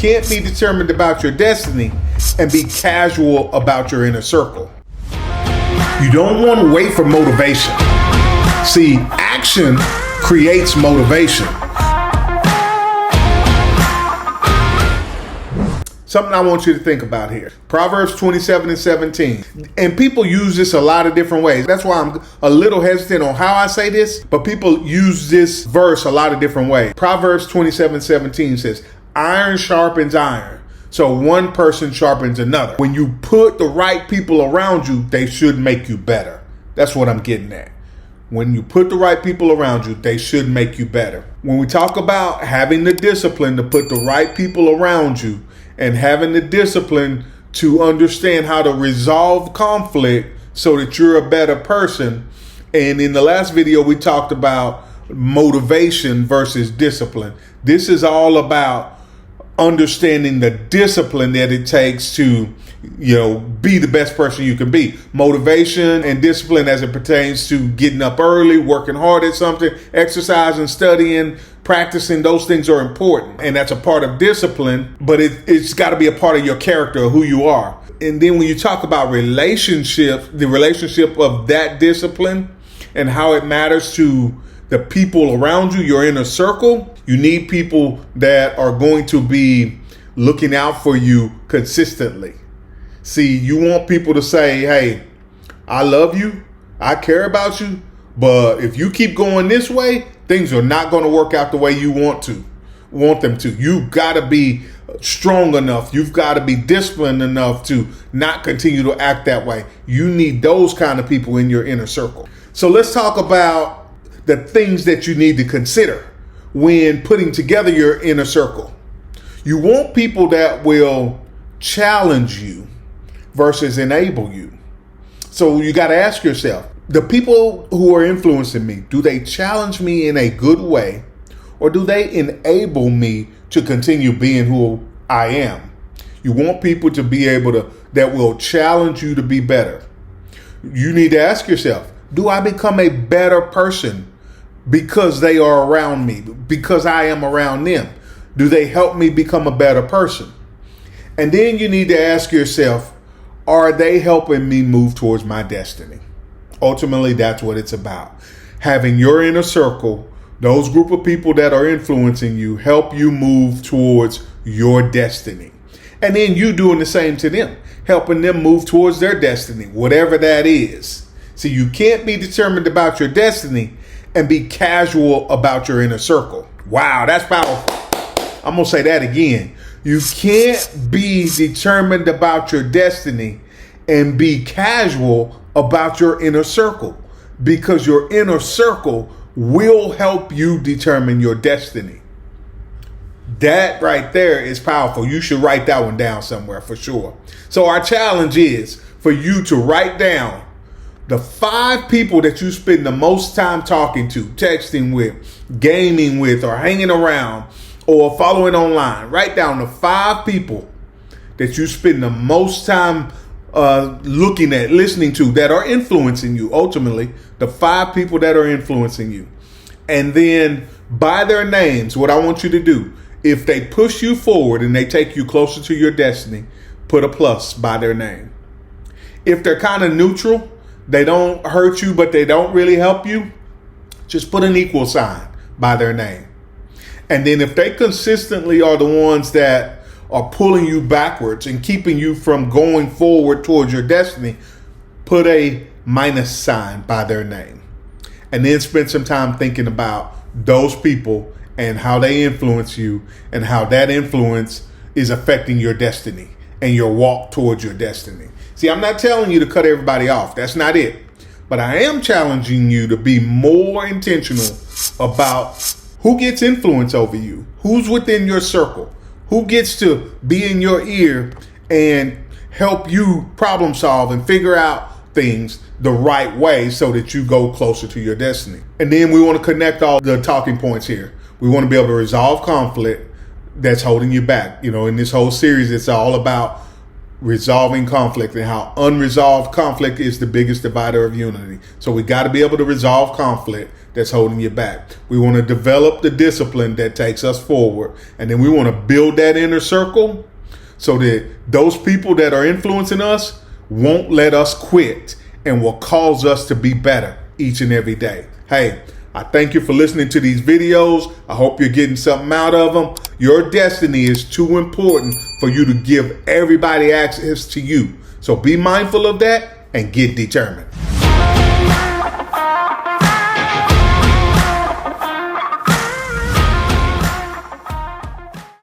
can't be determined about your destiny and be casual about your inner circle. You don't want to wait for motivation. See, action creates motivation. Something I want you to think about here. Proverbs 27:17. And people use this a lot of different ways. That's why I'm a little hesitant on how I say this, but people use this verse a lot of different ways. Proverbs 27:17 says, iron sharpens iron. So one person sharpens another. When you put the right people around you, they should make you better. That's what I'm getting at. When you put the right people around you, they should make you better. When we talk about having the discipline to put the right people around you and having the discipline to understand how to resolve conflict so that you're a better person. And in the last video, we talked about motivation versus discipline. This is all about understanding the discipline that it takes to, be the best person you can be. Motivation and discipline as it pertains to getting up early, working hard at something, exercising, studying, practicing, those things are important. And that's a part of discipline, but it's got to be a part of your character, who you are. And then when you talk about relationships, the relationship of that discipline and how it matters to the people around you, your inner circle, you need people that are going to be looking out for you consistently. See, you want people to say, hey, I love you, I care about you, but if you keep going this way, things are not going to work out the way you want them to. You've got to be strong enough. You've got to be disciplined enough to not continue to act that way. You need those kind of people in your inner circle. So let's talk about the things that you need to consider when putting together your inner circle. You want people that will challenge you versus enable you. So you got to ask yourself, the people who are influencing me, do they challenge me in a good way, or do they enable me to continue being who I am? You want people to be able to, that will challenge you to be better. You need to ask yourself, do I become a better person because they are around me, because I am around them? Do they help me become a better person? And then you need to ask yourself, are they helping me move towards my destiny? Ultimately, that's what it's about. Having your inner circle, those group of people that are influencing you, help you move towards your destiny. And then you doing the same to them, helping them move towards their destiny, whatever that is. See, you can't be determined about your destiny and be casual about your inner circle. Wow, that's powerful. I'm going to say that again. You can't be determined about your destiny and be casual about your inner circle, because your inner circle will help you determine your destiny. That right there is powerful. You should write that one down somewhere for sure. So our challenge is for you to write down the 5 people that you spend the most time talking to, texting with, gaming with, or hanging around, or following online. Write down the 5 people that you spend the most time looking at, listening to, that are influencing you. Ultimately, the 5 people that are influencing you. And then by their names, what I want you to do, if they push you forward and they take you closer to your destiny, put a plus by their name. If they're kind of neutral, they don't hurt you, but they don't really help you, just put an equal sign by their name. And then if they consistently are the ones that are pulling you backwards and keeping you from going forward towards your destiny, put a minus sign by their name. And then spend some time thinking about those people and how they influence you and how that influence is affecting your destiny and your walk towards your destiny. See, I'm not telling you to cut everybody off. That's not it. But I am challenging you to be more intentional about who gets influence over you, who's within your circle, who gets to be in your ear and help you problem solve and figure out things the right way so that you go closer to your destiny. And then we want to connect all the talking points here. We want to be able to resolve conflict that's holding you back. In this whole series, it's all about resolving conflict and how unresolved conflict is the biggest divider of unity. So we got to be able to resolve conflict that's holding you back. We want to develop the discipline that takes us forward. And then we want to build that inner circle so that those people that are influencing us won't let us quit and will cause us to be better each and every day. Hey, I thank you for listening to these videos. I hope you're getting something out of them. Your destiny is too important for you to give everybody access to you. So be mindful of that and get determined.